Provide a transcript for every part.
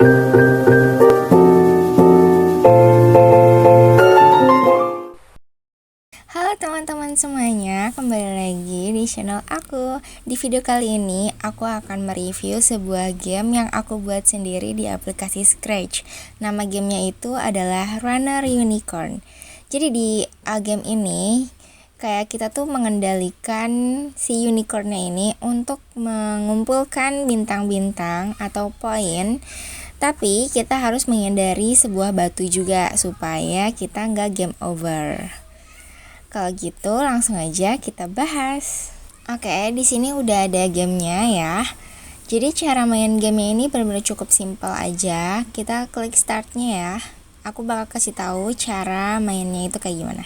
Halo teman-teman semuanya, kembali lagi di channel aku. Di video kali ini, aku akan mereview sebuah game yang aku buat sendiri di aplikasi Scratch. Nama gamenya itu adalah Runner Unicorn. Jadi di game ini, kayak kita tuh mengendalikan si unicornnya ini untuk mengumpulkan bintang-bintang atau poin. Tapi kita harus menghindari sebuah batu juga supaya kita nggak game over. Kalau gitu langsung aja kita bahas. Oke, di sini udah ada gamenya ya. Jadi cara main gamenya ini benar-benar cukup simpel aja. Kita klik startnya ya. Aku bakal kasih tahu cara mainnya itu kayak gimana.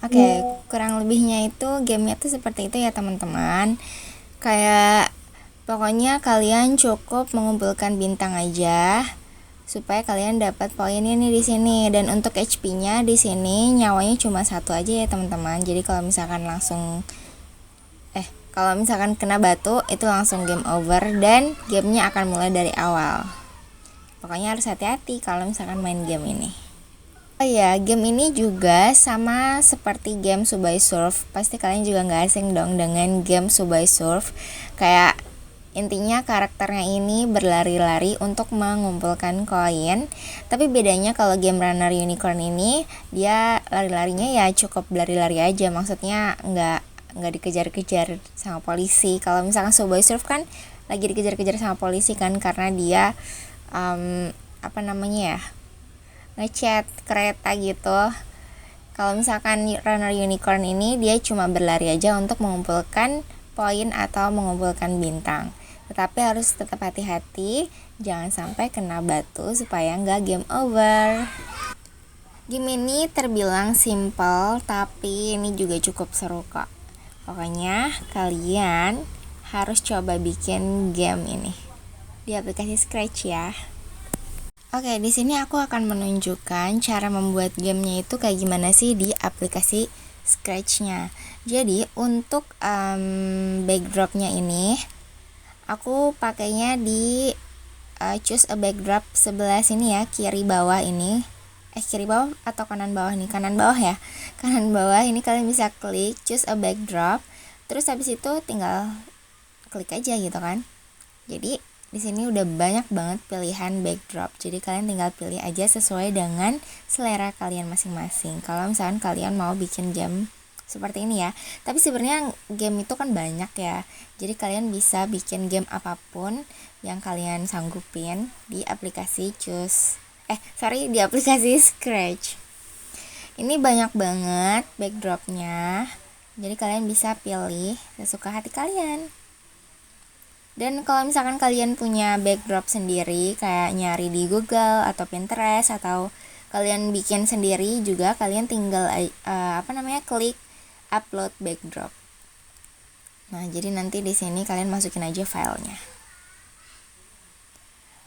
Oke, kurang lebihnya itu gamenya tuh seperti itu ya teman-teman. Kayak pokoknya kalian cukup mengumpulkan bintang aja supaya kalian dapat poin ini di sini. Dan untuk HP-nya di sini nyawanya cuma satu aja ya teman-teman. Jadi kalau misalkan kena batu itu langsung game over dan gamenya akan mulai dari awal. Pokoknya harus hati-hati kalau misalkan main game ini. Oh ya, game ini juga sama seperti game Subway Surf. Pasti kalian juga nggak asing dong dengan game Subway Surf. Kayak intinya karakternya ini berlari-lari untuk mengumpulkan koin. Tapi bedanya kalau game Runner Unicorn ini, dia lari-larinya ya cukup lari-lari aja. Maksudnya nggak dikejar-kejar sama polisi. Kalau misalkan Subway Surf kan lagi dikejar-kejar sama polisi kan, karena dia ngechat kereta gitu. Kalau misalkan Runner Unicorn ini dia cuma berlari aja untuk mengumpulkan poin atau mengumpulkan bintang. Tetapi harus tetap hati-hati, jangan sampai kena batu supaya nggak game over. Game ini terbilang simple, tapi ini juga cukup seru kok. Pokoknya kalian harus coba bikin game ini di aplikasi Scratch ya. Oke, di sini aku akan menunjukkan cara membuat gamenya itu kayak gimana sih di aplikasi Scratch-nya. Jadi untuk backdropnya ini, aku pakainya di choose a backdrop sebelah sini ya, kiri bawah ini. Kiri bawah atau kanan bawah nih? Kanan bawah ya. Kanan bawah ini kalian bisa klik choose a backdrop. Terus habis itu tinggal klik aja gitu kan. Jadi di sini udah banyak banget pilihan backdrop. Jadi kalian tinggal pilih aja sesuai dengan selera kalian masing-masing. Kalau misalkan kalian mau bikin game seperti ini ya. Tapi sebenarnya game itu kan banyak ya. Jadi kalian bisa bikin game apapun yang kalian sanggupin di aplikasi di aplikasi Scratch. Ini banyak banget backdropnya. Jadi kalian bisa pilih sesuka hati kalian. Dan kalau misalkan kalian punya backdrop sendiri, kayak nyari di Google atau Pinterest, atau kalian bikin sendiri juga, kalian tinggal klik upload backdrop. Nah, jadi nanti di sini kalian masukin aja filenya.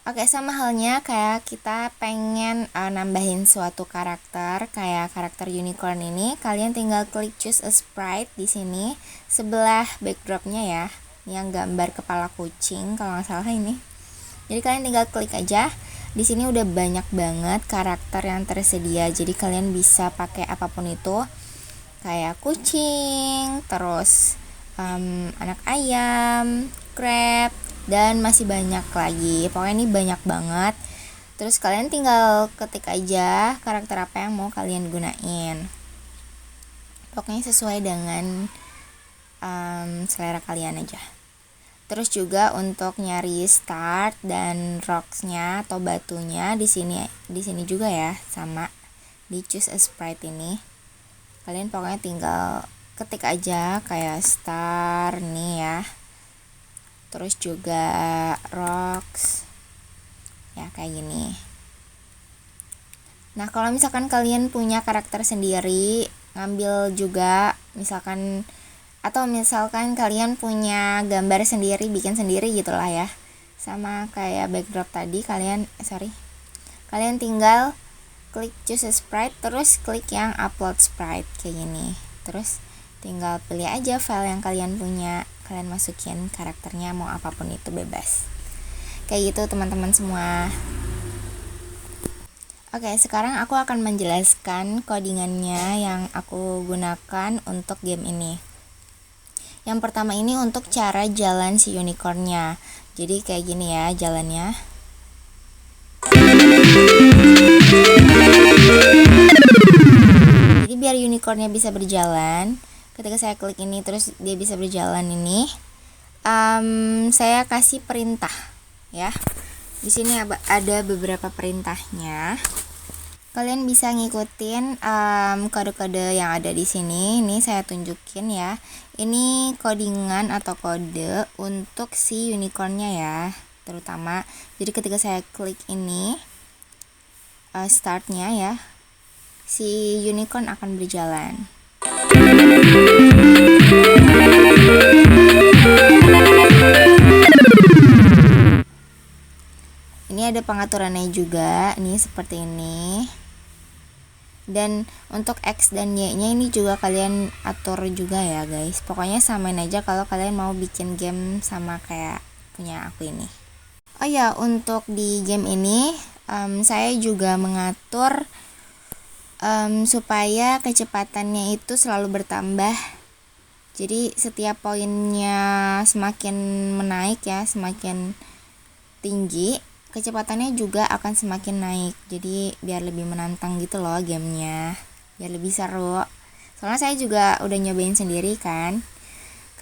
Oke, sama halnya kayak kita pengen nambahin suatu karakter, kayak karakter unicorn ini, kalian tinggal klik choose a sprite di sini sebelah backdropnya ya. Yang gambar kepala kucing kalau nggak salah ini. Jadi kalian tinggal klik aja. Di sini udah banyak banget karakter yang tersedia. Jadi kalian bisa pakai apapun itu, kayak kucing, terus anak ayam, crab, dan masih banyak lagi. Pokoknya ini banyak banget. Terus kalian tinggal ketik aja karakter apa yang mau kalian gunain. Pokoknya sesuai dengan selera kalian aja. Terus juga untuk nyari start dan rocks-nya atau batunya di sini juga ya, sama di choose a sprite ini. Kalian pokoknya tinggal ketik aja kayak star nih ya. Terus juga rocks. Ya kayak gini. Nah, kalau misalkan kalian punya karakter sendiri, ngambil juga misalkan, atau misalkan kalian punya gambar sendiri, bikin sendiri gitulah ya, sama kayak backdrop tadi, kalian tinggal klik choose a sprite, terus klik yang upload sprite kayak gini, terus tinggal pilih aja file yang kalian punya, kalian masukin karakternya, mau apapun itu bebas kayak gitu teman-teman semua. Oke, sekarang aku akan menjelaskan codingannya yang aku gunakan untuk game ini. Yang pertama ini untuk cara jalan si unicornnya. Jadi kayak gini ya jalannya. Jadi biar unicornnya bisa berjalan, ketika saya klik ini terus dia bisa berjalan ini, saya kasih perintah ya. Di sini ada beberapa perintahnya. Kalian bisa ngikutin kode-kode yang ada di sini. Ini saya tunjukin ya. Ini codingan atau kode untuk si unicornnya ya, terutama. Jadi ketika saya klik ini startnya ya, si unicorn akan berjalan. Ini ada pengaturannya juga, ini seperti ini. Dan untuk X dan Y nya ini juga kalian atur juga ya guys. Pokoknya samain aja kalau kalian mau bikin game sama kayak punya aku ini. Oh ya, untuk di game ini saya juga mengatur supaya kecepatannya itu selalu bertambah. Jadi setiap poinnya semakin menaik ya, semakin tinggi, kecepatannya juga akan semakin naik. Jadi biar lebih menantang gitu loh gamenya, biar lebih seru. Soalnya saya juga udah nyobain sendiri kan,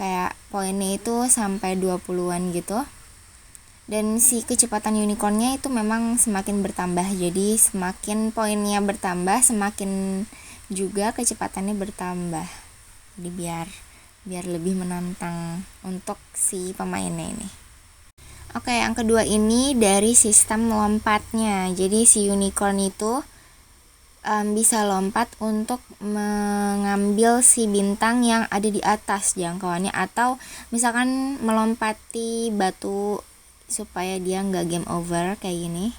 kayak poinnya itu sampai 20-an gitu. Dan si kecepatan unicornnya itu memang semakin bertambah. Jadi semakin poinnya bertambah, semakin juga kecepatannya bertambah. Jadi biar lebih menantang untuk si pemainnya ini. Oke, yang kedua ini dari sistem lompatnya. Jadi si unicorn itu bisa lompat untuk mengambil si bintang yang ada di atas jangkauannya, atau misalkan melompati batu supaya dia nggak game over kayak gini.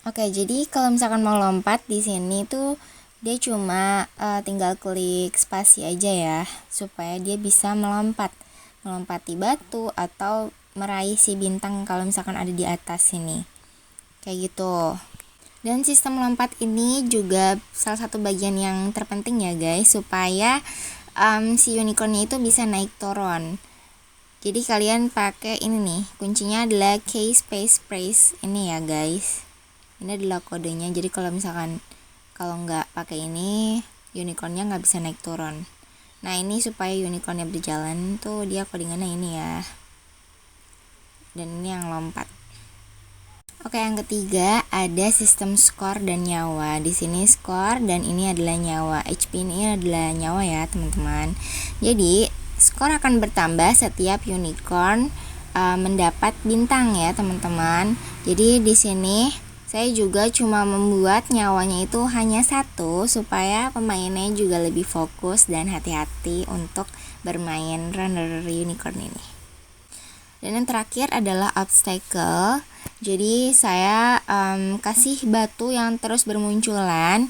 Oke, jadi kalau misalkan mau lompat di sini tuh dia cuma tinggal klik spasi aja ya, supaya dia bisa melompati batu atau meraih si bintang kalau misalkan ada di atas sini. Kayak gitu. Dan sistem lompat ini juga salah satu bagian yang terpenting ya guys, supaya si unicornnya itu bisa naik turun. Jadi kalian pakai ini nih, kuncinya adalah key space press ini ya guys. Ini adalah kodenya. Jadi kalau misalkan nggak pakai ini, unicornnya nggak bisa naik turun. Nah, ini supaya unicornnya berjalan tuh dia codingannya ini ya. Dan ini yang lompat. Oke, yang ketiga ada sistem skor dan nyawa. Di sini skor dan ini adalah nyawa. HP ini adalah nyawa ya, teman-teman. Jadi, skor akan bertambah setiap unicorn mendapat bintang ya, teman-teman. Jadi di sini saya juga cuma membuat nyawanya itu hanya 1 supaya pemainnya juga lebih fokus dan hati-hati untuk bermain runner unicorn ini. Dan yang terakhir adalah obstacle. Jadi saya kasih batu yang terus bermunculan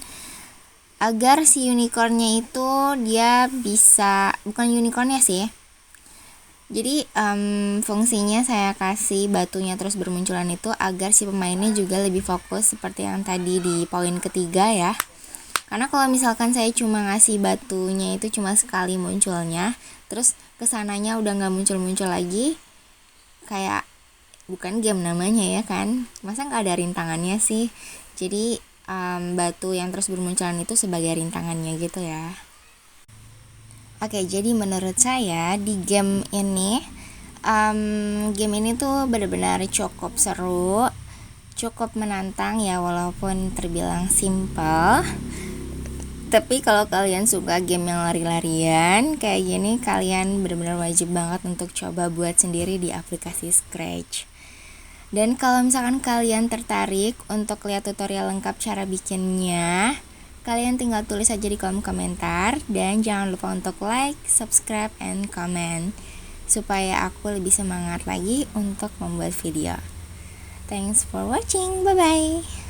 agar si unicornnya itu dia bisa, bukan unicornnya sih, jadi fungsinya saya kasih batunya terus bermunculan itu agar si pemainnya juga lebih fokus seperti yang tadi di poin ketiga ya. Karena kalau misalkan saya cuma ngasih batunya itu cuma sekali munculnya, terus kesananya udah nggak muncul-muncul lagi, kayak bukan game namanya ya kan, masa nggak ada rintangannya sih. Jadi batu yang terus bermunculan itu sebagai rintangannya gitu ya. Oke, jadi menurut saya di game ini tuh benar-benar cukup seru, cukup menantang ya, walaupun terbilang simple. Tapi kalau kalian suka game yang lari-larian kayak gini, kalian benar-benar wajib banget untuk coba buat sendiri di aplikasi Scratch. Dan kalau misalkan kalian tertarik untuk lihat tutorial lengkap cara bikinnya, kalian tinggal tulis aja di kolom komentar. Dan jangan lupa untuk like, subscribe, and comment, supaya aku lebih semangat lagi untuk membuat video. Thanks for watching, bye-bye.